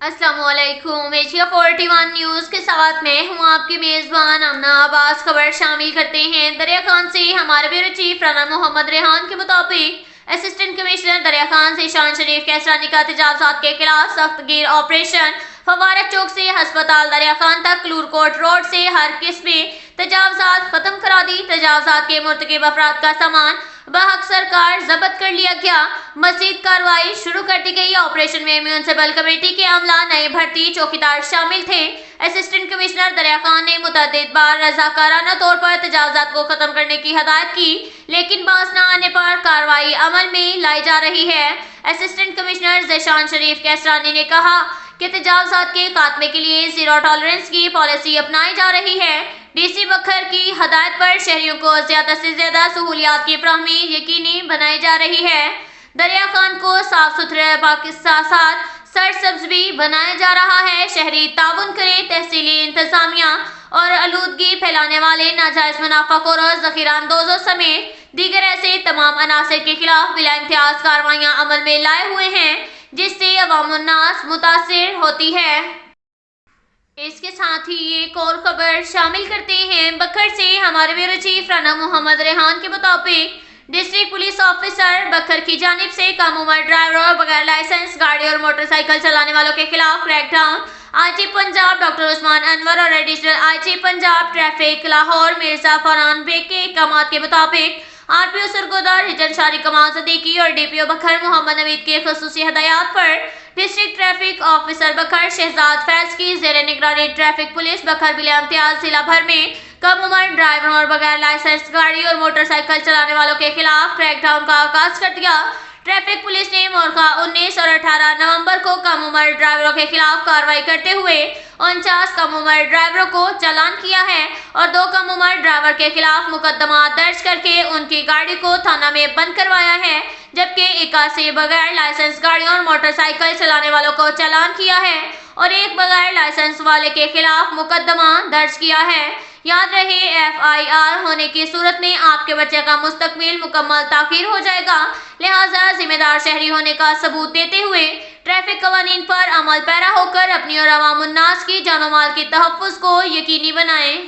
अस्सलाम वालेकुम। Asia 41 news के साथ मैं हूं आपकी मेज़बान आमना अब्बास। खबर शामिल करते हैं दरिया खान से। हमारे ब्यूरो चीफ राना मोहम्मद रेहान के मुताबिक असिस्टेंट कमिश्नर दरिया खान से शान शरीफ कैसरानी का तजावुज़ात के खिलाफ सख्त गिर ऑपरेशन। फवारत चौक से अस्पताल दरिया खान तक क्लूरकोट रोड से हर किस्म तजावुज़ात खत्म करा दी। तजावुज़ात के मुर्तकिब अफराद का सामान बहक सरकार जब्त कर लिया गया। मज़ीद कार्रवाई शुरू कर दी गई। ऑपरेशन में म्यूनसिपल कमेटी के अमला, नए भर्ती चौकीदार शामिल थे। असिस्टेंट कमिश्नर दरिया खान ने मुतअद्दिद बार रज़ाकाराना तौर पर तजावुज़ात को खत्म करने की हिदायत की, लेकिन बाज़ न आने पर कार्रवाई अमल में लाई जा रही है। असिस्टेंट कमिश्नर ज़ेशान शरीफ कैसरानी ने कहा कि तजावुज़ात के खात्मे के लिए जीरो टॉलरेंस की पॉलिसी अपनाई जा रही है। डीसी बखर की हदायत पर शहरियों को ज़्यादा से ज़्यादा सहूलियात की फराहमी यकीनी बनाई जा रही है। दरिया खान को साफ सुथरे पाकिस्तान साथ सरसब्ज भी बनाया जा रहा है। शहरी ताउन करें। तहसीली इंतजामिया और आलूदगी फैलाने वाले नाजायज मुनाफाखोरों, ज़ख़ीरांदोज़ों समेत दीगर ऐसे तमाम अनासर के खिलाफ बिला इम्तियाज कार्रवाइयाँ अमल में लाए हुए हैं, जिससे अवामुन्नास मुतासिर होती है। इसके साथ ही एक और खबर शामिल करते हैं बखर से। हमारे ब्यूरो चीफ राना मोहम्मद रेहान के मुताबिक डिस्ट्रिक्ट पुलिस ऑफिसर बखर की जानिब से कम उम्र ड्राइवरों, बगैर लाइसेंस गाड़ी और मोटरसाइकिल चलाने वालों के खिलाफ crackdown. IG Punjab doctor Usman Anwar और additional IG Punjab traffic Lahore Mirza Farhan Baig के इक़दामात के मुताबिक आरपीओ सरगोदार हिजन शारी कमाल सदीकी और डीपीओ बखर मोहम्मद नवीद के खसूसी हदायत पर डिस्ट्रिक्ट ट्रैफिक ऑफिसर बखर शहजाद फैज की ज़ेर निगरानी ट्रैफिक पुलिस बखर बिला इम्तियाज जिला भर में कम उम्र ड्राइवरों और बगैर लाइसेंस गाड़ी और मोटरसाइकिल चलाने वालों के खिलाफ क्रैकडाउन का आगाज कर दिया। ट्रैफिक पुलिस ने मोरखा 19 और 18 नवंबर को कम उम्र ड्राइवरों के खिलाफ कार्रवाई करते हुए 49 कम उम्र ड्राइवरों को चालान किया है और 2 कम उम्र ड्राइवर के खिलाफ मुकदमा दर्ज करके उनकी गाड़ी को थाना में बंद करवाया है, जबकि 81 बगैर लाइसेंस गाड़ियों और मोटरसाइकिल चलाने वालों को चालान किया है और 1 बगैर लाइसेंस वाले के खिलाफ मुकदमा दर्ज किया है। याद रहे, FIR होने की सूरत में आपके बच्चे का मुस्तकबिल मुकम्मल ताख़ीर हो जाएगा। लिहाजा जिम्मेदार शहरी होने का सबूत देते हुए ट्रैफिक कवानीन पर अमल पैरा होकर अपनी और अवामुन्नास की जानो माल की तहफ़्फ़ुज़ को यकीनी बनाएं।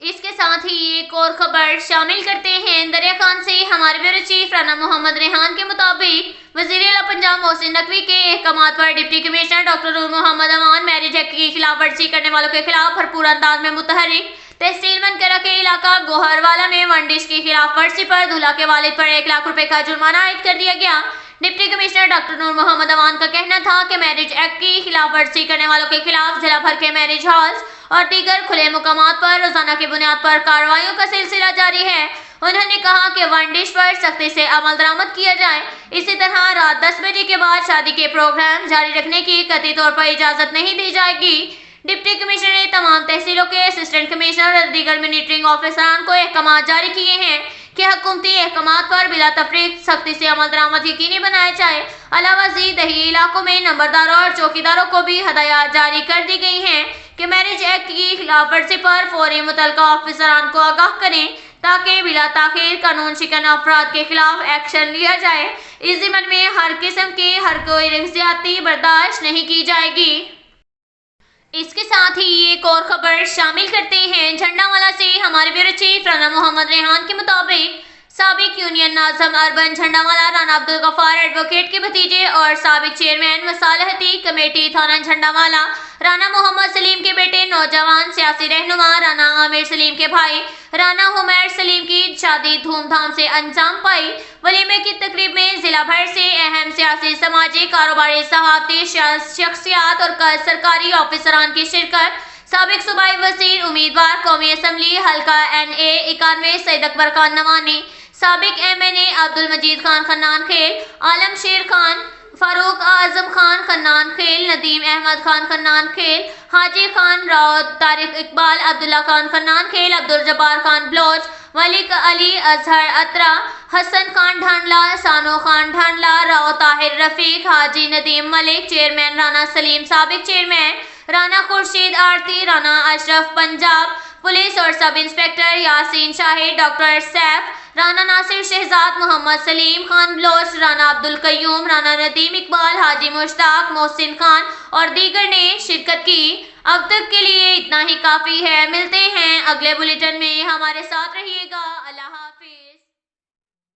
इसके साथ ही एक और खबर शामिल करते हैं दरिया खान से। हमारे ब्यूरो चीफ राना मोहम्मद रेहान के मुताबिक वज़ीर आला पंजाब मोहसिन नकवी के अहकामात पर डिप्टी कमिश्नर डॉक्टर नूर मोहम्मद अमान मैरिज एक्ट की खिलाफ वर्जी करने वालों के खिलाफ भरपूर अंदाज में मुतहरिक। तहसील मनकरा के इलाका गोहरवाला में वन डिश की खिलाफ वर्जी पर दूल्हा के वालिद पर 1 लाख रुपए का जुर्माना आयद कर दिया गया। डिप्टी कमिश्नर डॉक्टर नूर मोहम्मद अमान का कहना था कि मैरिज एक्ट की खिलाफ वर्जी करने वालों के खिलाफ जिला भर के मैरिज हॉल्स और दीगर खुले मुकामात पर रोजाना की बुनियाद पर कार्रवाइयों का सिलसिला जारी है। उन्होंने कहा कि वन डिश पर सख्ती से अमल दरामद किया जाए। इसी तरह रात 10 बजे के बाद शादी के प्रोग्राम जारी रखने की कतई तौर पर इजाजत नहीं दी जाएगी। डिप्टी कमिश्नर ने तमाम तहसीलों के असिस्टेंट कमिश्नर और दीगर मॉनिटरिंग ऑफिसरान को अहकामात जारी किए हैं कि हुकूमती अहकामात पर बिला तफरीक सख्ती से अमल दरामद यकीनी बनाया जाए। अलावा दही इलाकों में नंबरदारों और चौकीदारों को भी हदायत जारी कर दी गई हैं कि मैरिज एक्ट की खिलाफ वर्जी पर फौरी मुतलका ऑफिसरान को आगाह करें ताकि बिला ताखीर कानून शिकन अफराद के खिलाफ एक्शन लिया जाए। इस ज़िम्मन में हर किस्म की हर कोई ज्यादती बर्दाश्त नहीं की जाएगी। इसके साथ ही एक और खबर शामिल करते हैं झंडावाला से। हमारे ब्यूरो चीफ राना मोहम्मद रेहान के मुताबिक साबिक यूनियन नाज़म अर्बन झंडावाला राना अब्दुल गफ्फार एडवोकेट के भतीजे और साबिक चेयरमैन मसालहती कमेटी थाना झंडावाला राना मोहम्मद सलीम के बेटे नौजवान सियासी रहनुमा राना आमिर सलीम के भाई राना हुमैर सलीम की शादी धूमधाम से अंजाम पाई। वलीमे की तकरीब में जिला भर से अहम सियासी, समाजी, कारोबारी, सहाफ़ती शख्सियात और सरकारी ऑफिसरान की शिरकत। साबिक सूबाई वज़ीर उम्मीदवार कौमी असम्बली हल्का NA 91 सैयद अकबर खान नवानी, साबिक MNA अब्दुल मजीद खान खन्नान खेल, आलम शेर खान, फारूक आजम खान खन्नान खेल, नदीम अहमद खान खन्नान खेल, हाजी खान राव, तारिक इकबाल, अब्दुल्ला खान खन्नान खेल, अब्दुल जब्बार खान ब्लोच, मलिक अली अजहर अतरा, हसन खान ढांडला, सानो खान ढांडला, राव ताहिर रफीक, हाजी नदीम मलिक, चेयरमैन राना सलीम, साबिक चेयरमैन राना खुर्शीद आरती, राना अशरफ पंजाब, पुलिस और sub inspector Yasin Shahid, doctor Saif, Rana Nasir Shahzad, Mohammad Saleem Khan Baloch, Rana Abdul Qayyum, Rana Nadeem Iqbal, Haji Mushtaq, Mohsin Khan और दीगर ने शिरकत की। अब तक के लिए इतना ही काफ़ी है। मिलते हैं अगले बुलेटिन में, हमारे साथ रहिएगा।